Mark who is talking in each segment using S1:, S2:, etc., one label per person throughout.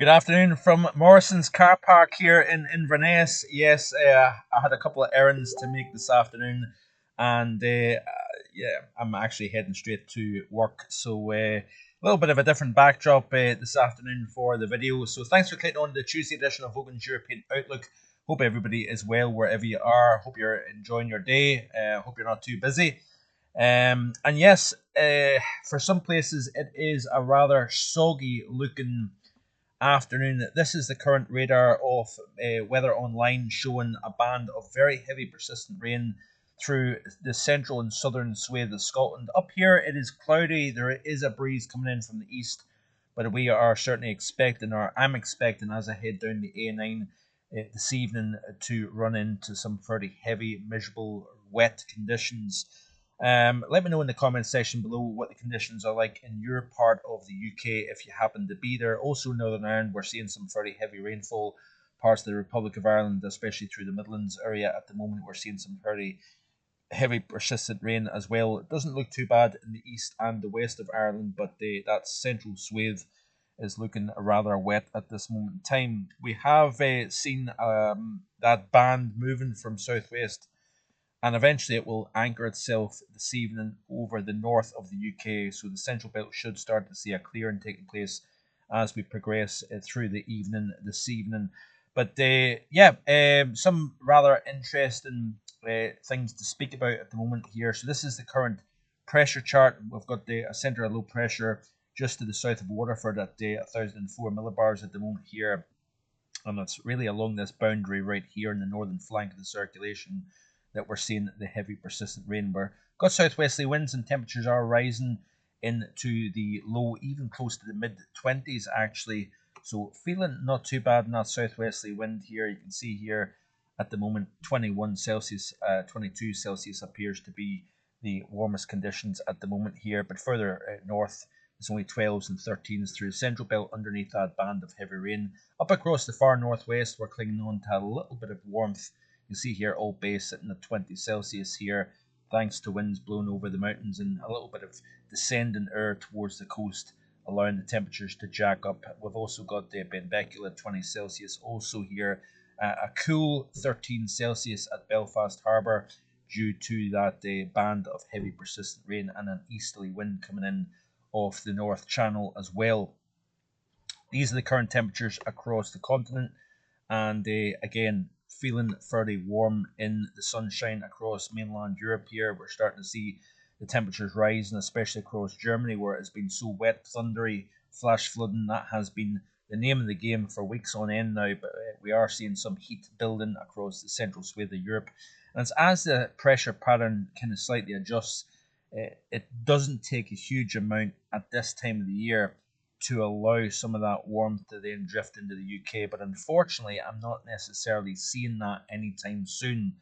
S1: Good afternoon from Morrison's car park here in Inverness. Yes, I had a couple of errands to make this afternoon, and yeah, I'm actually heading straight to work. So a little bit of a different backdrop this afternoon for the video. So thanks for clicking on the Tuesday edition of Vogan's European Outlook. Hope everybody is well wherever you are. Hope you're enjoying your day. Hope you're not too busy. And yes, for some places it is a rather soggy looking afternoon. This is the current radar of Weather Online showing a band of very heavy persistent rain through the central and southern swathe of Scotland. Up here it is cloudy. There is a breeze coming in from the east, but we are certainly expecting, or I'm expecting, as I head down the A9 this evening, to run into some fairly heavy, miserable, wet conditions. Let me know in the comment section below what the conditions are like in your part of the UK if you happen to be there. Also, Northern Ireland, we're seeing some fairly heavy rainfall. Parts of the Republic of Ireland, especially through the Midlands area at the moment, we're seeing some fairly heavy, persistent rain as well. It doesn't look too bad in the east and the west of Ireland, but that central swathe is looking rather wet at this moment in time. We have seen that band moving from southwest, and eventually it will anchor itself this evening over the north of the UK. So the central belt should start to see a clearing taking place as we progress through the evening this evening. But yeah, some rather interesting things to speak about at the moment here. So this is the current pressure chart. We've got a centre of low pressure just to the south of Waterford at 1,004 millibars at the moment here, and it's really along this boundary right here in the northern flank of the circulation that we're seeing the heavy persistent rain. We've got southwesterly winds and temperatures are rising into the low, even close to the mid 20s actually. So feeling not too bad in that southwesterly wind here. You can see here at the moment 21 Celsius, 22 Celsius appears to be the warmest conditions at the moment here. But further north, it's only 12s and 13s through the central belt underneath that band of heavy rain. Up across the far northwest, we're clinging on to a little bit of warmth. You see here Old Bay sitting at 20 Celsius here, thanks to winds blowing over the mountains and a little bit of descending air towards the coast, allowing the temperatures to jack up. We've also got the Benbecula at 20 Celsius also here, a cool 13 Celsius at Belfast Harbour due to that band of heavy persistent rain and an easterly wind coming in off the North Channel as well. These are the current temperatures across the continent, and again, feeling fairly warm in the sunshine across mainland Europe here. We're starting to see the temperatures rising, especially across Germany, where it's been so wet, thundery, flash flooding. That has been the name of the game for weeks on end now, but we are seeing some heat building across the central swathe of Europe. And it's as the pressure pattern kind of slightly adjusts, it doesn't take a huge amount at this time of the year to allow some of that warmth to then drift into the UK. But unfortunately, I'm not necessarily seeing that anytime soon.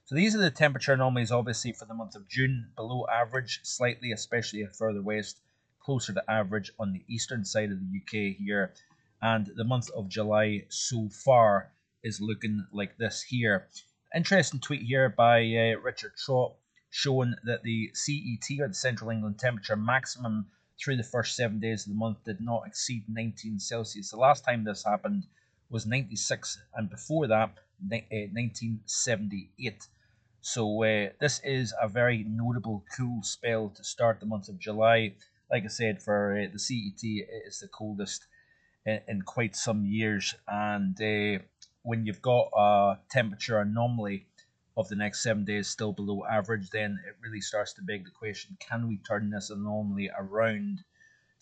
S1: So these are the temperature anomalies, obviously, for the month of June. Below average, slightly, especially further west, closer to average on the eastern side of the UK here. And the month of July so far is looking like this here. Interesting tweet here by Richard Trott showing that the CET, or the Central England temperature maximum through the first 7 days of the month, did not exceed 19 Celsius. The last time this happened was 96, and before that, 1978. So this is a very notable cool spell to start the month of July. Like I said, for the CET, it is the coldest in quite some years, and when you've got a temperature anomaly of the next 7 days still below average, then it really starts to beg the question, can we turn this anomaly around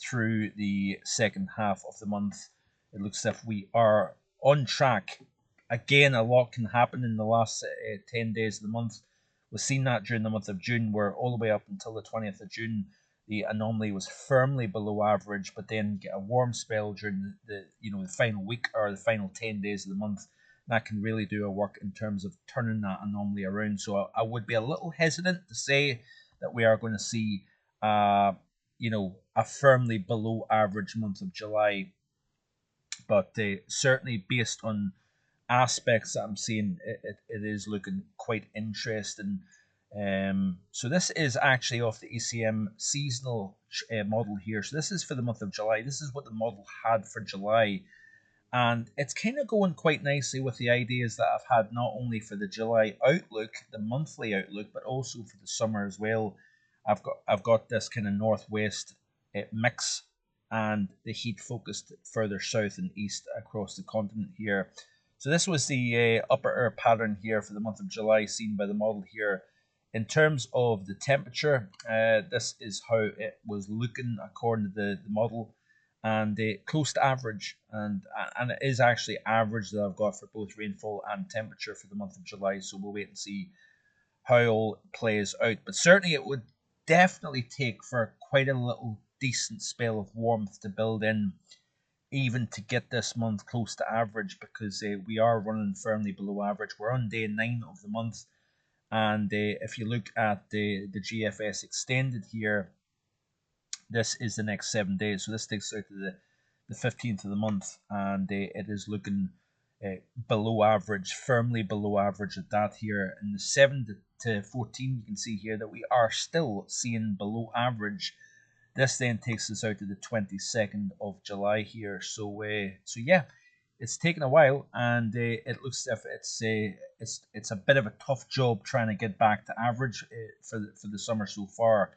S1: through the second half of the month? It looks as if we are on track. Again, a lot can happen in the last 10 days of the month. We've seen that during the month of June, where all the way up until the 20th of June, the anomaly was firmly below average, but then get a warm spell during the final week or the final 10 days of the month. That can really do a work in terms of turning that anomaly around. So I would be a little hesitant to say that we are going to see a firmly below average month of July, but certainly based on aspects that I'm seeing, it is looking quite interesting. So this is actually off the ECM seasonal model here. So this is for the month of July. This is what the model had for July. And it's kind of going quite nicely with the ideas that I've had, not only for the July outlook, the monthly outlook, but also for the summer as well. I've got this kind of northwest mix, and the heat focused further south and east across the continent here. So this was the upper air pattern here for the month of July, seen by the model here. In terms of the temperature, this is how it was looking according to the model, and close to average, and it is actually average that I've got for both rainfall and temperature for the month of July. So we'll wait and see how it all plays out. But certainly, it would definitely take for quite a little decent spell of warmth to build in, even to get this month close to average, because we are running firmly below average. We're on day 9 of the month, and if you look at the GFS extended here, this is the next 7 days. So this takes out to the 15th of the month, and it is looking below average, firmly below average at that here. In the 7 to 14, you can see here that we are still seeing below average. This then takes us out to the 22nd of July here. So yeah, it's taken a while, and it looks as if it's a bit of a tough job trying to get back to average for the summer so far.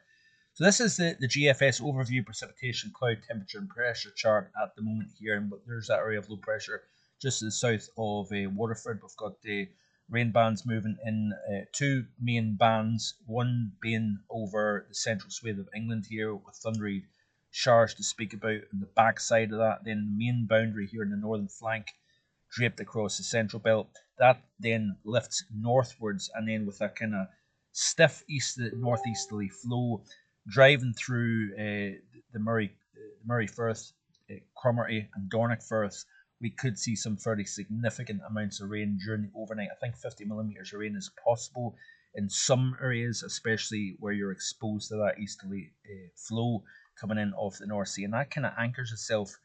S1: So this is the GFS overview precipitation, cloud temperature and pressure chart at the moment here, and there's that area of low pressure just to the south of Waterford. We've got the rain bands moving in, two main bands, one being over the central swathe of England here with thundery showers to speak about on the back side of that. Then the main boundary here in the northern flank draped across the central belt. That then lifts northwards, and then with a kind of stiff northeasterly flow driving through the Murray Firth, Cromarty, and Dornoch Firth, we could see some fairly significant amounts of rain during the overnight. I think 50 millimeters of rain is possible in some areas, especially where you're exposed to that easterly flow coming in off the North Sea, and that kind of anchors itself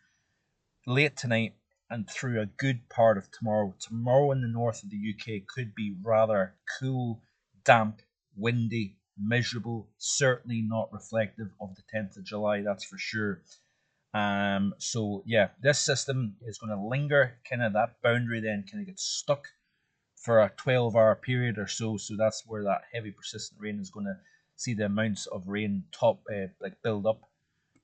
S1: late tonight and through a good part of tomorrow. Tomorrow in the north of the UK could be rather cool, damp, windy, miserable, certainly not reflective of the 10th of July, that's for sure. So yeah, this system is going to linger, kind of that boundary then kind of gets stuck for a 12-hour period or so. So that's where that heavy persistent rain is going to see the amounts of rain build up.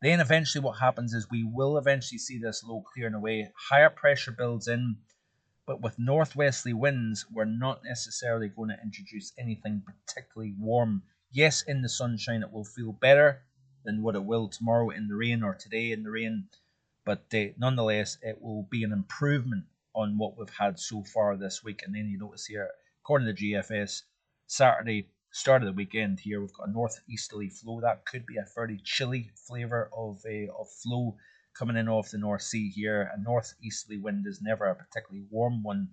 S1: Then eventually what happens is we will eventually see this low clearing away. Higher pressure builds in, but with northwesterly winds, we're not necessarily going to introduce anything particularly warm. Yes, in the sunshine it will feel better than what it will tomorrow in the rain or today in the rain, but nonetheless it will be an improvement on what we've had so far this week. And then you notice here, according to the GFS, Saturday, start of the weekend here, we've got a northeasterly flow. That could be a fairly chilly flavour of flow coming in off the North Sea here. A northeasterly wind is never a particularly warm one.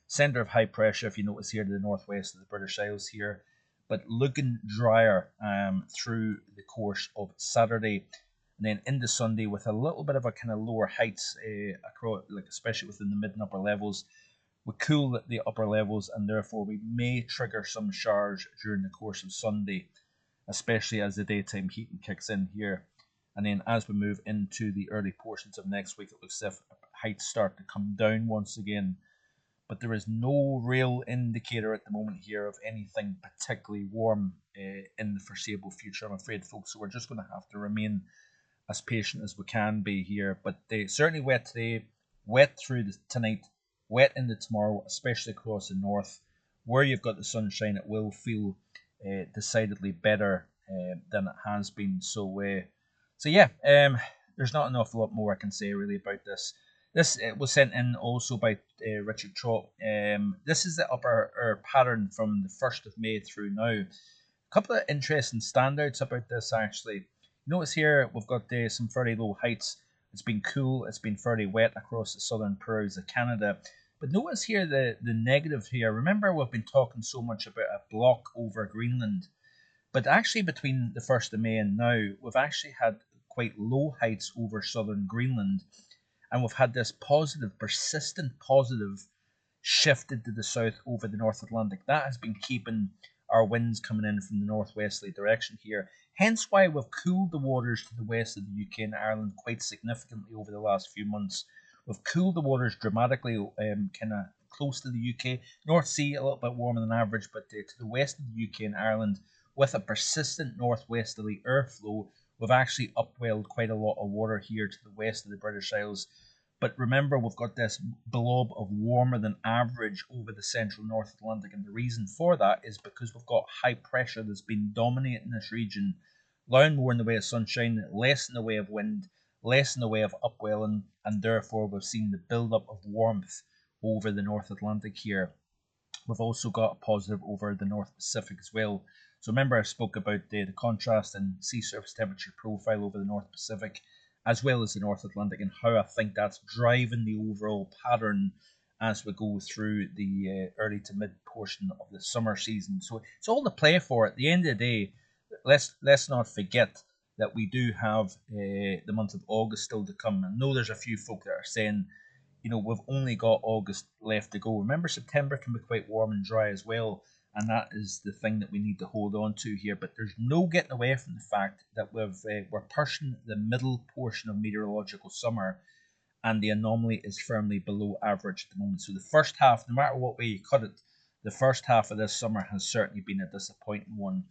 S1: Centre of high pressure, if you notice here, to the northwest of the British Isles here, but looking drier through the course of Saturday. And then into Sunday with a little bit of a kind of lower heights across, like especially within the mid and upper levels. We cool the upper levels, and therefore we may trigger some showers during the course of Sunday, especially as the daytime heating kicks in here. And then as we move into the early portions of next week, it looks as if heights start to come down once again. But there is no real indicator at the moment here of anything particularly warm in the foreseeable future, I'm afraid, folks. So we're just going to have to remain as patient as we can be here. But they certainly wet today, wet through tonight, wet into tomorrow, especially across the north. Where you've got the sunshine, it will feel decidedly better than it has been. So yeah, there's not an awful lot more I can say really about this. This was sent in also by Richard Trott. This is the upper air pattern from the 1st of May through now. A couple of interesting standouts about this actually. Notice here we've got some fairly low heights. It's been cool, it's been fairly wet across the southern prairies of Canada. But notice here the negative here. Remember, we've been talking so much about a block over Greenland. But actually between the 1st of May and now, we've actually had quite low heights over southern Greenland. And we've had this positive, persistent positive shifted to the south over the North Atlantic. That has been keeping our winds coming in from the northwesterly direction here. Hence why we've cooled the waters to the west of the UK and Ireland quite significantly over the last few months. We've cooled the waters dramatically, kind of close to the UK. North Sea, a little bit warmer than average, but to the west of the UK and Ireland, with a persistent northwesterly airflow, we've actually upwelled quite a lot of water here to the west of the British Isles. But remember, we've got this blob of warmer than average over the central North Atlantic, and the reason for that is because we've got high pressure that's been dominating this region, allowing more in the way of sunshine, less in the way of wind, less in the way of upwelling, and therefore we've seen the build-up of warmth over the North Atlantic here. We've also got a positive over the North Pacific as well. So remember I spoke about the contrast in sea surface temperature profile over the North Pacific as well as the North Atlantic, and how I think that's driving the overall pattern as we go through the early to mid portion of the summer season. So it's all to play for. At the end of the day, let's not forget that we do have the month of August still to come. I know there's a few folk that are saying, we've only got August left to go. Remember, September can be quite warm and dry as well, and that is the thing that we need to hold on to here. But there's no getting away from the fact that we're pushing the middle portion of meteorological summer, and the anomaly is firmly below average at the moment. So the first half, no matter what way you cut it, the first half of this summer has certainly been a disappointing one.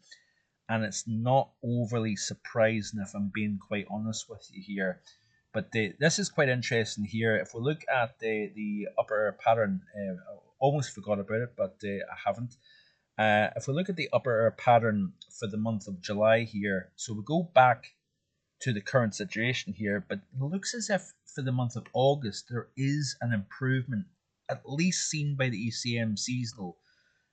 S1: And it's not overly surprising if I'm being quite honest with you here. But this is quite interesting here. If we look at the upper pattern, I almost forgot about it, but I haven't. If we look at the upper pattern for the month of July here, so we go back to the current situation here, but it looks as if for the month of August there is an improvement, at least seen by the ECM seasonal.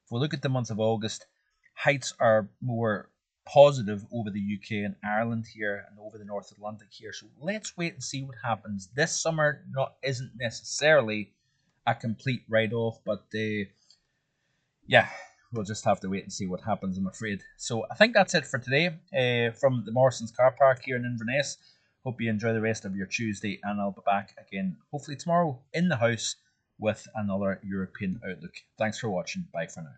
S1: If we look at the month of August, heights are more positive over the UK and Ireland here and over the North Atlantic here. So let's wait and see what happens. This summer isn't necessarily a complete write-off, but yeah, we'll just have to wait and see what happens, I'm afraid. So I think that's it for today from the Morrison's car park here in Inverness. Hope you enjoy the rest of your Tuesday, and I'll be back again hopefully tomorrow in the house with another European Outlook. Thanks for watching. Bye for now.